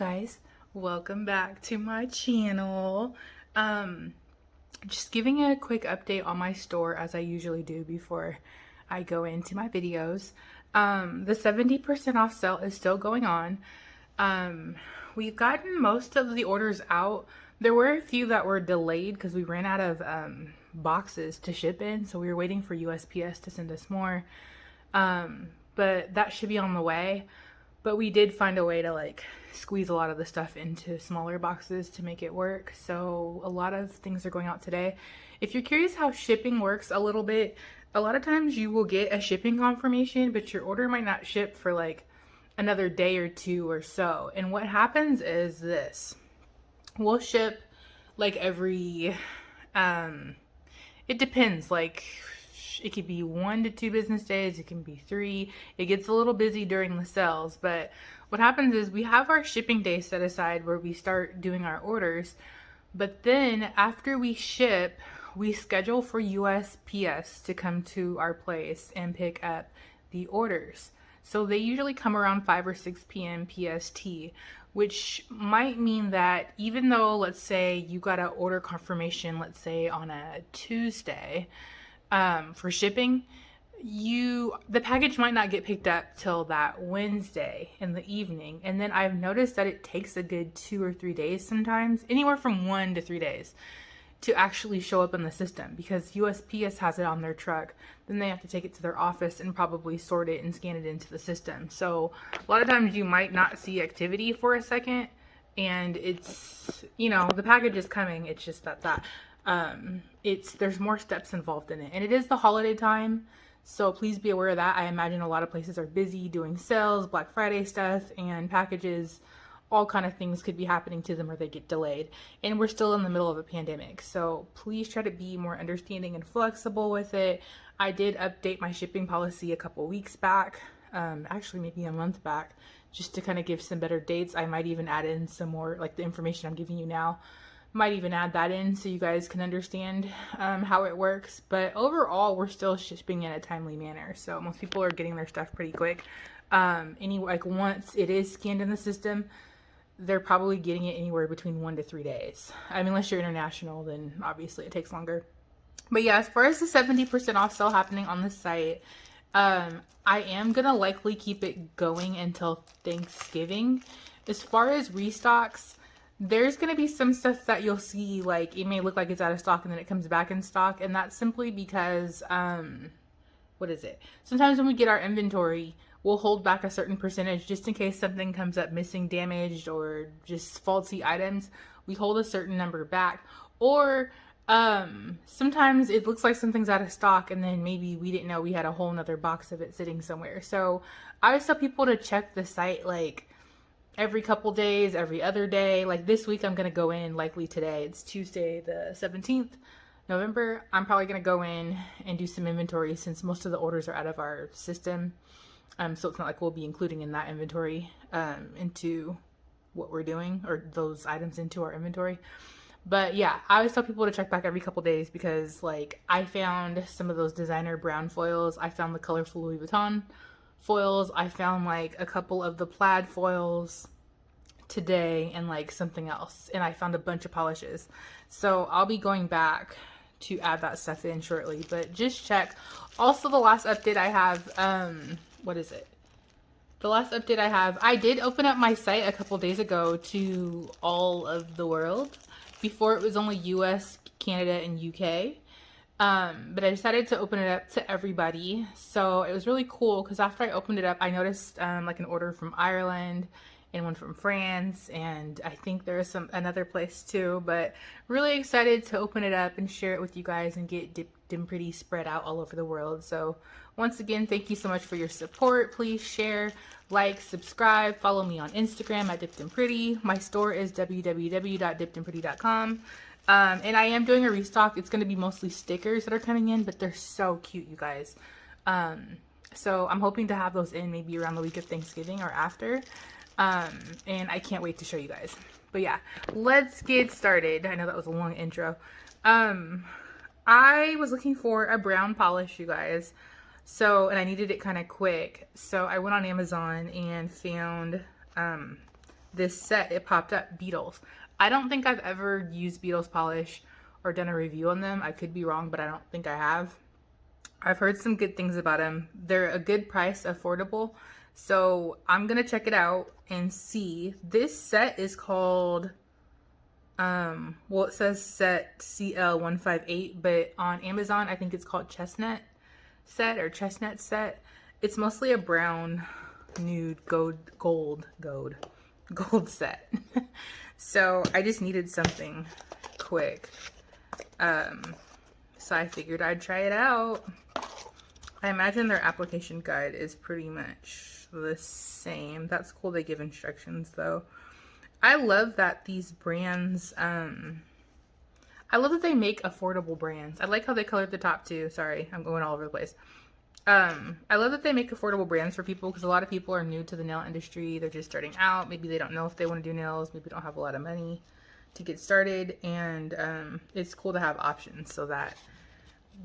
guys, welcome back to my channel. Just giving a quick update on my store as I usually do before I go into my videos. The 70% off sale is still going on. We've gotten most of the orders out. There were a few that were delayed because we ran out of boxes to ship in, so we were waiting for USPS to send us more. But that should be on the way. But we did find a way to like squeeze a lot of the stuff into smaller boxes to make it work. So a lot of things are going out today. If you're curious how shipping works a little bit, a lot of times you will get a shipping confirmation, but your order might not ship for like another day or two or so. And what happens is this. We'll ship like every, it depends, like it could be 1 to 2 business days, it can be 3. It gets a little busy during the sales, but what happens is we have our shipping day set aside where we start doing our orders, but then after we ship, we schedule for USPS to come to our place and pick up the orders. So they usually come around 5 or 6 p.m. PST, which might mean that even though, let's say you got an order confirmation, let's say on a Tuesday, for shipping, the package might not get picked up till that Wednesday in the evening. And then I've noticed that it takes a good 2 or 3 days sometimes, anywhere from 1 to 3 days to actually show up in the system because USPS has it on their truck. Then they have to take it to their office and probably sort it and scan it into the system. So a lot of times you might not see activity for a second and it's, the package is coming. It's just that there's more steps involved in it, and it is the holiday time, so please be aware of that. I imagine a lot of places are busy doing sales, Black Friday stuff, and packages, all kind of things could be happening to them or they get delayed, and we're still in the middle of a pandemic, so please try to be more understanding and flexible with it. I did update my shipping policy a couple weeks back, actually maybe a month back, just to kind of give some better dates. I might even add in some more, like the information I'm giving you now, might even add that in so you guys can understand how it works. But overall, we're still shipping in a timely manner, so most people are getting their stuff pretty quick. Once it is scanned in the system, they're probably getting it anywhere between 1 to 3 days. I mean, unless you're international, then obviously it takes longer. But yeah, as far as the 70% off sale happening on the site, I am gonna likely keep it going until Thanksgiving. As far as restocks, there's going to be some stuff that you'll see, like it may look like it's out of stock and then it comes back in stock, and that's simply because sometimes when we get our inventory, we'll hold back a certain percentage just in case something comes up missing, damaged, or just faulty items. We hold a certain number back, or sometimes it looks like something's out of stock and then maybe we didn't know we had a whole nother box of it sitting somewhere. So I always tell people to check the site like every couple days, every other day. Like this week, I'm going to go in likely today. It's Tuesday, the 17th November. I'm probably going to go in and do some inventory since most of the orders are out of our system. So it's not like we'll be including in that inventory into what we're doing, or those items into our inventory. But yeah, I always tell people to check back every couple days because like I found some of those designer brown foils. I found the colorful Louis Vuitton foils. I found like a couple of the plaid foils today and like something else, and I found a bunch of polishes, so I'll be going back to add that stuff in shortly. But just check. Also, the last update I have, the last update I have, I did open up my site a couple days ago to all of the world. Before it was only US, Canada, and UK. But I decided to open it up to everybody. So it was really cool because after I opened it up, I noticed like an order from Ireland and one from France, and I think there's another place too. But really excited to open it up and share it with you guys and get Dipped and Pretty spread out all over the world. So once again, thank you so much for your support. Please share, like, subscribe, follow me on Instagram at Dipped and Pretty. My store is www.dippedandpretty.com. And I am doing a restock. It's going to be mostly stickers that are coming in, but they're so cute, you guys. So I'm hoping to have those in maybe around the week of Thanksgiving or after. And I can't wait to show you guys. But yeah, let's get started. I know that was a long intro. I was looking for a brown polish, you guys. And I needed it kind of quick. So I went on Amazon and found this set, it popped up, Beetles. I don't think I've ever used Beetles polish or done a review on them. I could be wrong, but I don't think I have. I've heard some good things about them. They're a good price, affordable. So I'm gonna check it out and see. This set is called, well, it says set CL158, but on Amazon, I think it's called Chestnut set or Chestnut set. It's mostly a brown, nude, gold set. So I just needed something quick. So I figured I'd try it out. I imagine their application guide is pretty much the same. That's cool they give instructions though. I love that these brands, I love that they make affordable brands. I like how they colored the top too. Sorry, I'm going all over the place. I love that they make affordable brands for people because a lot of people are new to the nail industry. They're just starting out. Maybe they don't know if they want to do nails. Maybe don't have a lot of money to get started. And it's cool to have options so that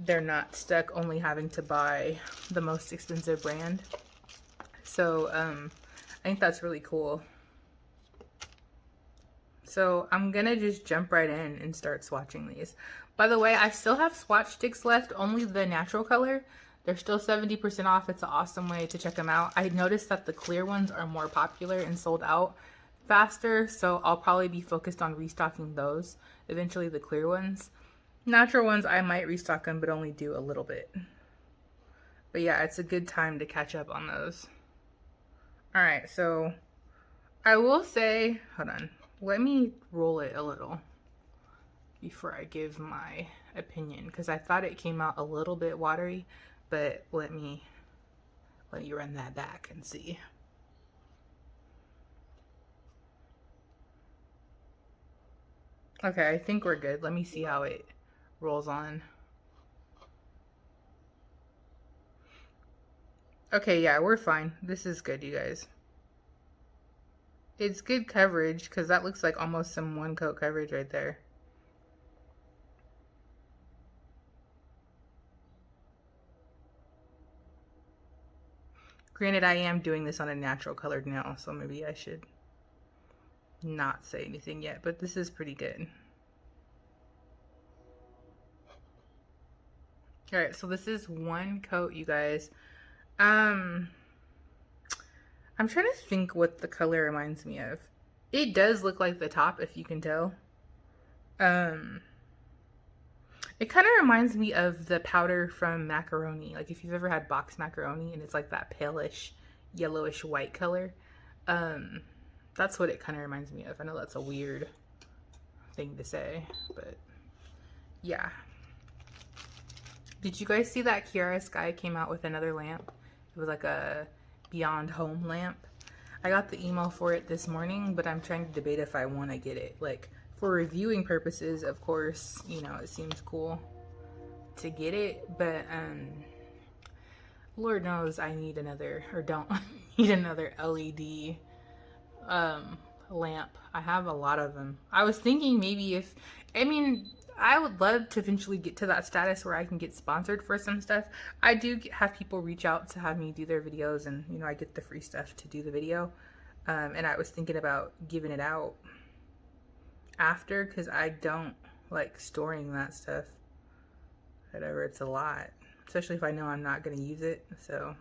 they're not stuck only having to buy the most expensive brand. So I think that's really cool. So I'm gonna just jump right in and start swatching these. By the way, I still have swatch sticks left, only the natural color. They're still 70% off. It's an awesome way to check them out. I noticed that the clear ones are more popular and sold out faster, so I'll probably be focused on restocking those. Eventually the clear ones. Natural ones, I might restock them, but only do a little bit. But yeah, it's a good time to catch up on those. All right, so I will say, hold on, let me roll it a little before I give my opinion, because I thought it came out a little bit watery, but let you run that back and see. Okay, I think we're good. Let me see how it rolls on. Okay, yeah, we're fine. This is good, you guys. It's good coverage because that looks like almost some one coat coverage right there. Granted, I am doing this on a natural colored nail, so maybe I should not say anything yet, but this is pretty good. All right, so this is one coat, you guys. I'm trying to think what the color reminds me of. It does look like the top, if you can tell. It kind of reminds me of the powder from macaroni. Like if you've ever had boxed macaroni and it's like that palish, yellowish white color. That's what it kind of reminds me of. I know that's a weird thing to say, but yeah. Did you guys see that Kiara Sky came out with another lamp? It was like a Beyond Home lamp. I got the email for it this morning, but I'm trying to debate if I want to get it. Like for reviewing purposes, of course, you know, it seems cool to get it, but Lord knows I need another, or don't need another LED lamp. I have a lot of them. I was thinking maybe if, I mean, I would love to eventually get to that status where I can get sponsored for some stuff. I do have people reach out to have me do their videos, and you know, I get the free stuff to do the video. And I was thinking about giving it out after, because I don't like storing that stuff. Whatever, it's a lot, especially if I know I'm not going to use it. So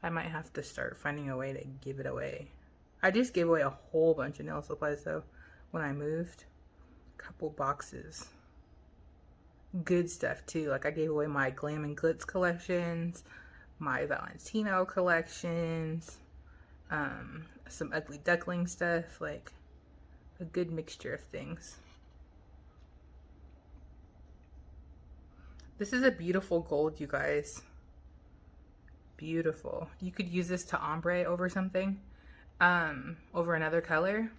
I might have to start finding a way to give it away. I just gave away a whole bunch of nail supplies though when I moved. Couple boxes. Good stuff too. Like I gave away my Glam and Glitz collections, my Valentino collections, some Ugly Duckling stuff, like a good mixture of things. This is a beautiful gold, you guys. Beautiful. You could use this to ombre over something, over another color.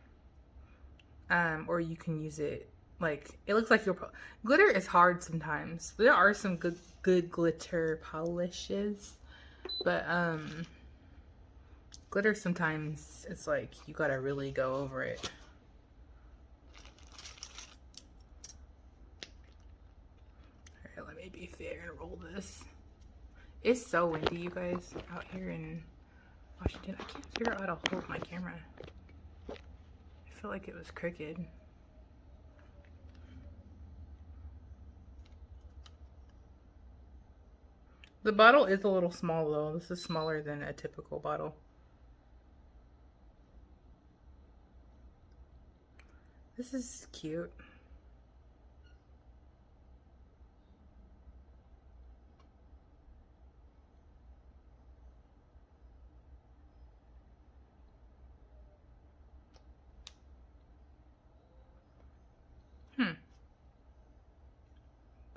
Or you can use it like, it looks like glitter is hard sometimes. There are some good glitter polishes, but glitter sometimes it's like you gotta really go over it. All right, let me be fair and roll this. It's so windy, you guys, out here in Washington. I can't figure out how to hold my camera. feel like it was crooked. The bottle is a little small though. This is smaller than a typical bottle. This is cute.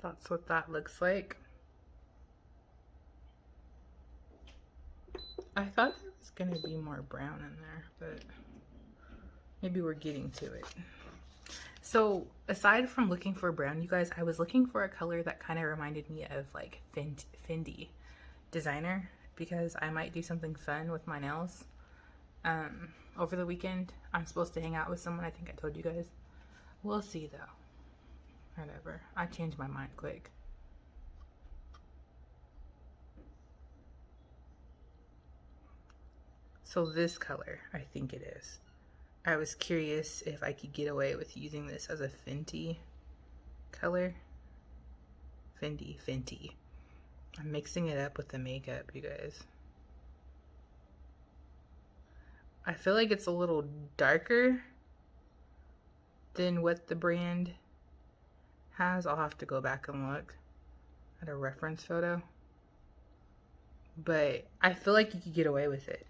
That's what that looks like. I thought there was gonna be more brown in there, but maybe we're getting to it. So aside from looking for brown, you guys, I was looking for a color that kind of reminded me of like Fendi designer, because I might do something fun with my nails over the weekend. I'm supposed to hang out with someone. I think I told you guys. We'll see though. Whatever. I changed my mind quick. So this color, I think it is. I was curious if I could get away with using this as a Fenty color. Fenty. I'm mixing it up with the makeup, you guys. I feel like it's a little darker than what the brand has. I'll have to go back and look at a reference photo. But I feel like you could get away with it.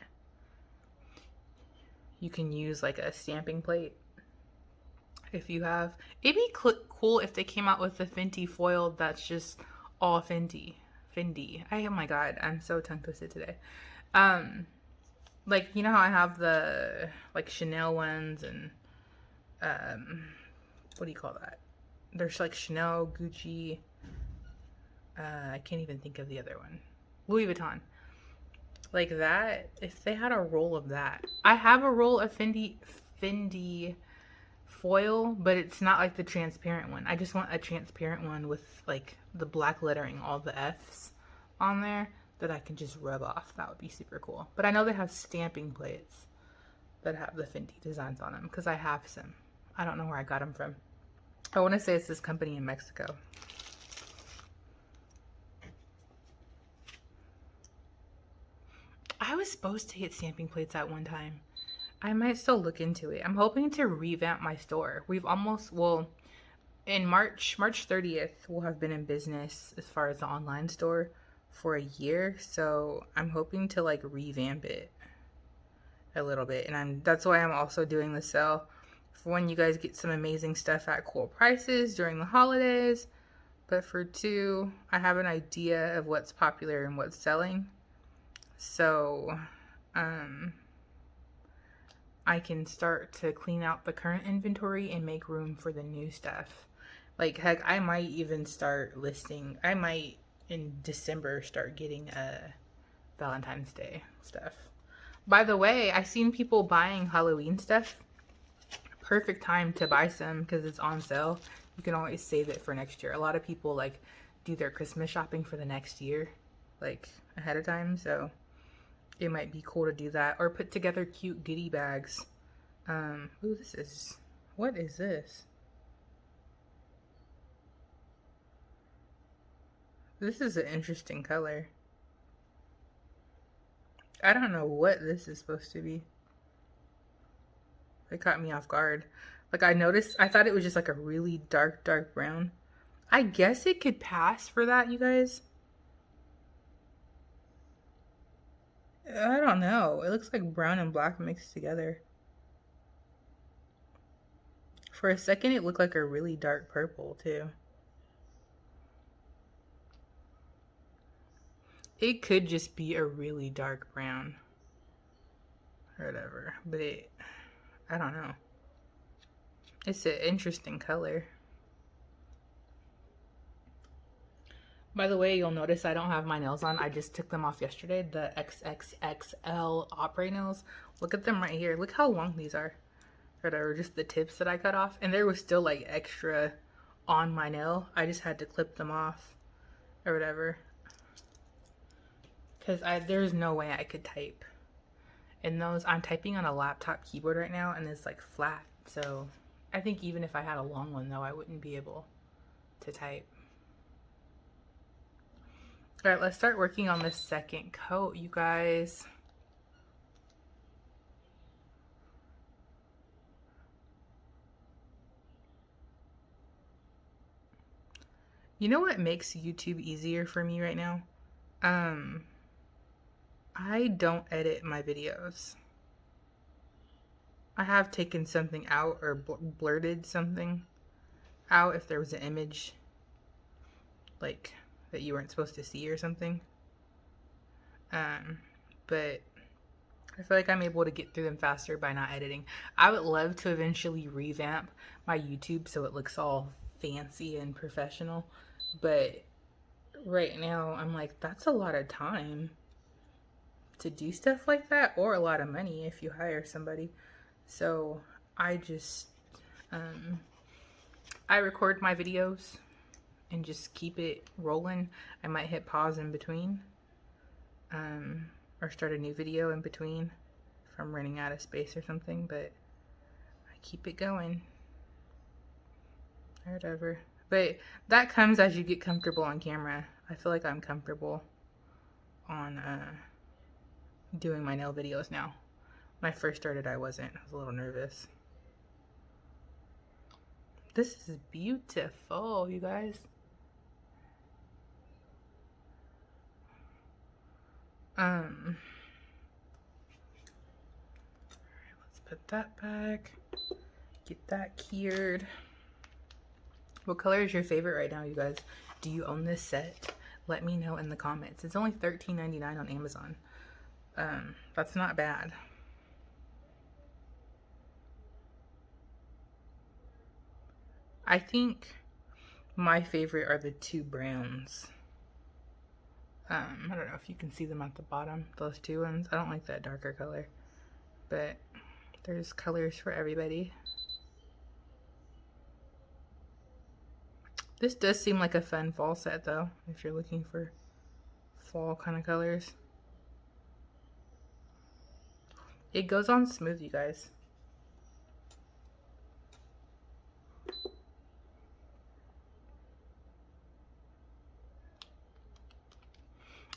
You can use like a stamping plate if you have. It'd be cool if they came out with a Fenty foil that's just all Fenty. Oh my god, I'm so tongue twisted today. Like, you know how I have the like Chanel ones and what do you call that? There's like Chanel, Gucci. I can't even think of the other one. Louis Vuitton. Like that, if they had a roll of that. I have a roll of Fendi foil, but it's not like the transparent one. I just want a transparent one with like the black lettering, all the F's on there, that I can just rub off. That would be super cool. But I know they have stamping plates that have the Fendi designs on them, because I have some. I don't know where I got them from. I want to say it's this company in Mexico. I was supposed to get stamping plates at one time. I might still look into it. I'm hoping to revamp my store. We've almost, well, in March 30th, we'll have been in business as far as the online store for a year. So I'm hoping to like revamp it a little bit. And that's why I'm also doing the sale. For one, you guys get some amazing stuff at cool prices during the holidays. But for two, I have an idea of what's popular and what's selling. So, I can start to clean out the current inventory and make room for the new stuff. Like, heck, I might even start listing, I might in December start getting Valentine's Day stuff. By the way, I seen people buying Halloween stuff. Perfect time to buy some because it's on sale. You can always save it for next year. A lot of people like do their Christmas shopping for the next year, like ahead of time. So it might be cool to do that, or put together cute goodie bags. Ooh, what is this? This is an interesting color. I don't know what this is supposed to be. It caught me off guard. Like I thought it was just like a really dark brown. I guess it could pass for that, you guys. I don't know. It looks like brown and black mixed together. For a second, it looked like a really dark purple, too. It could just be a really dark brown. Or whatever. But I don't know. It's an interesting color. By the way, you'll notice I don't have my nails on. I just took them off yesterday. The XXXL Opry nails. Look at them right here. Look how long these are. Or just the tips that I cut off. And there was still like extra on my nail. I just had to clip them off. Or whatever. Because there's no way I could type in those. I'm typing on a laptop keyboard right now. And it's like flat. So I think even if I had a long one though, I wouldn't be able to type. All right, let's start working on the second coat, you guys. You know what makes YouTube easier for me right now? Um, I don't edit my videos. I have taken something out or blurted something out if there was an image like that you weren't supposed to see or something. But I feel like I'm able to get through them faster by not editing. I would love to eventually revamp my YouTube so it looks all fancy and professional, but right now I'm like, that's a lot of time to do stuff like that, or a lot of money if you hire somebody. So I just I record my videos and just keep it rolling. I might hit pause in between, or start a new video in between if I'm running out of space or something, but I keep it going or whatever. But that comes as you get comfortable on camera. I feel like I'm comfortable on doing my nail videos now. When I first started, I wasn't. I was a little nervous. This is beautiful, you guys. Let's put that back. Get that cured. What color is your favorite right now, you guys? Do you own this set? Let me know in the comments. It's only $13.99 on Amazon. That's not bad. I think my favorite are the two browns. I don't know if you can see them at the bottom, those two ones. I don't like that darker color, but there's colors for everybody. This does seem like a fun fall set though, if you're looking for fall kind of colors. It goes on smooth, you guys.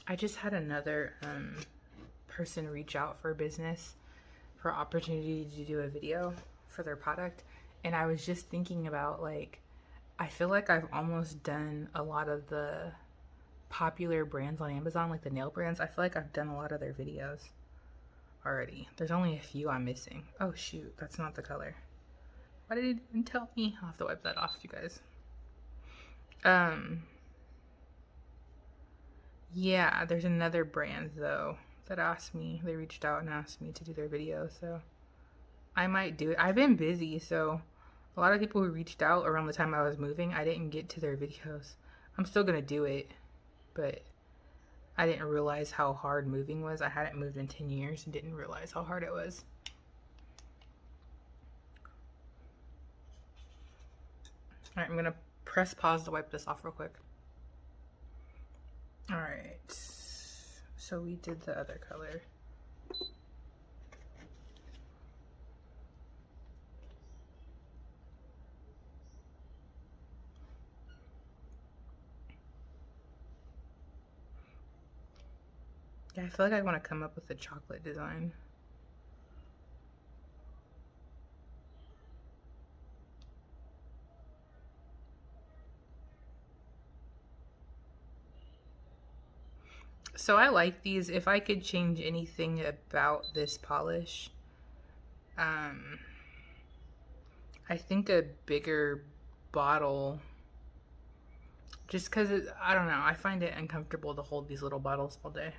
I just had another person reach out for business, for opportunity to do a video for their product, and I was just thinking about, like, I feel like I've almost done a lot of the popular brands on Amazon, like the nail brands. I feel like I've done a lot of their videos already. There's only a few I'm missing. Oh shoot, that's not the color. Why did it even tell me? I'll have to wipe that off, you guys. Yeah, there's another brand though that asked me. They reached out and asked me to do their video, so I might do it. I've been busy, so a lot of people who reached out around the time I was moving, I didn't get to their videos. I'm still gonna do it, but I didn't realize how hard moving was. I hadn't moved in 10 years and didn't realize how hard it was. All right, I'm gonna press pause to wipe this off real quick. All right, so we did the other color. Yeah, I feel like I want to come up with a chocolate design. So I like these. If I could change anything about this polish, I think a bigger bottle, just because I don't know, I find it uncomfortable to hold these little bottles all day.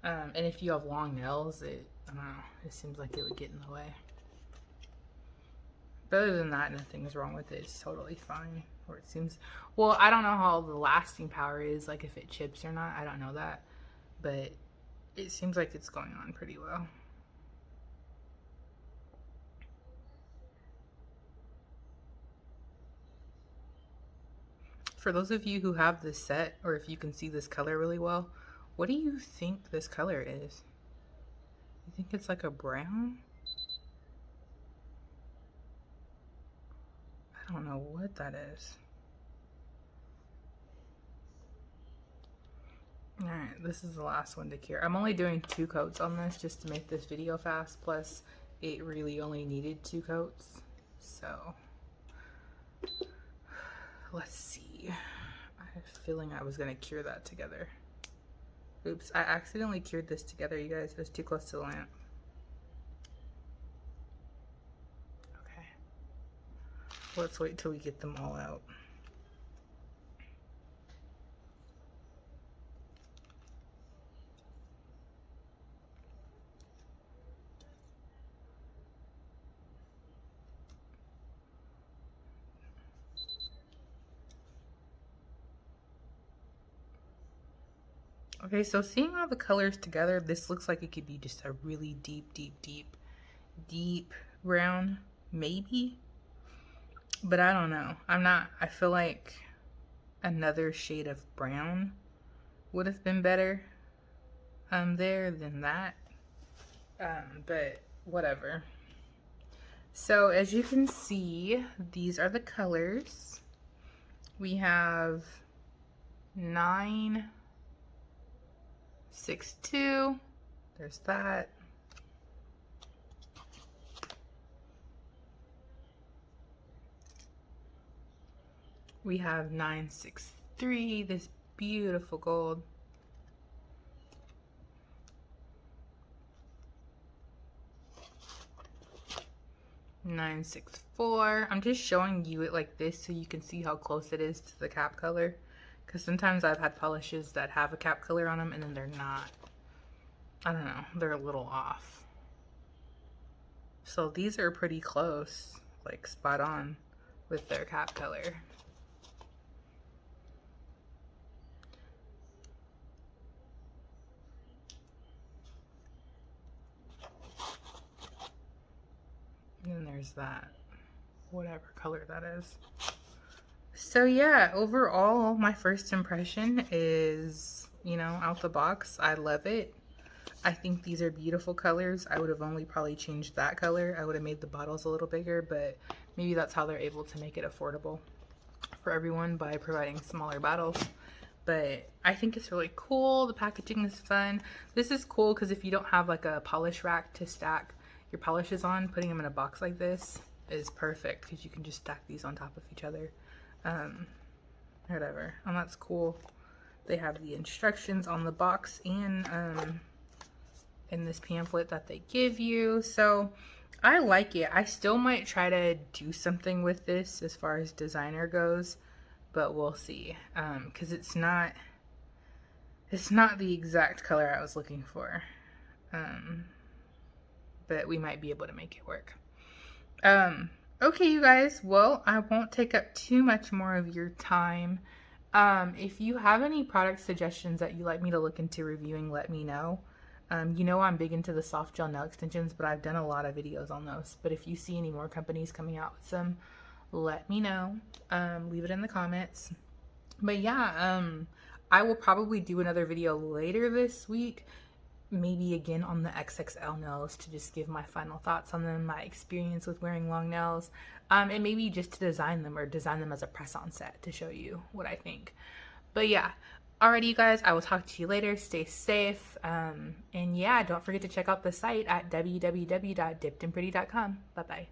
And if you have long nails, I don't know, it seems like it would get in the way. But other than that, nothing's wrong with it. It's totally fine. Or it seems, well, I don't know how the lasting power is, like if it chips or not. I don't know that. But it seems like it's going on pretty well. For those of you who have this set, or if you can see this color really well, what do you think this color is? You think it's like a brown? I don't know what that is. Alright, this is the last one to cure. I'm only doing 2 coats on this just to make this video fast, plus it really only needed 2 coats. So, let's see. I have a feeling I was going to cure that together. Oops, I accidentally cured this together, you guys. It was too close to the lamp. Okay. Let's wait till we get them all out. Okay, so seeing all the colors together, this looks like it could be just a really deep brown, maybe. But I don't know. I feel like another shade of brown would have been better there than that. But whatever. So as you can see, these are the colors. We have 962. There's that. We have 963, this beautiful gold. $964. I'm just showing you it like this so you can see how close it is to the cap color. Because sometimes I've had polishes that have a cap color on them and then they're not. I don't know, they're a little off. So these are pretty close, like spot on with their cap color. And then there's that, whatever color that is. So yeah, overall, my first impression is, you know, out the box, I love it. I think these are beautiful colors. I would have only probably changed that color. I would have made the bottles a little bigger, but maybe that's how they're able to make it affordable for everyone by providing smaller bottles. But I think it's really cool. The packaging is fun. This is cool because if you don't have like a polish rack to stack your polishes on, putting them in a box like this is perfect because you can just stack these on top of each other. Whatever. And that's cool. They have the instructions on the box and in this pamphlet that they give you. So I like it. I still might try to do something with this as far as designer goes, but we'll see. Because it's not the exact color I was looking for. But we might be able to make it work. Okay, you guys, well, I won't take up too much more of your time. If you have any product suggestions that you'd like me to look into reviewing, let me know. You know I'm big into the soft gel nail extensions, but I've done a lot of videos on those. But if you see any more companies coming out with some, let me know. Leave it in the comments. But yeah, I will probably do another video later this week, maybe again on the XXL nails, to just give my final thoughts on them, my experience with wearing long nails, and maybe just to design them or design them as a press-on set to show you what I think. But yeah, alrighty you guys, I will talk to you later. Stay safe, and yeah, don't forget to check out the site at www.dippedandpretty.com. Bye bye.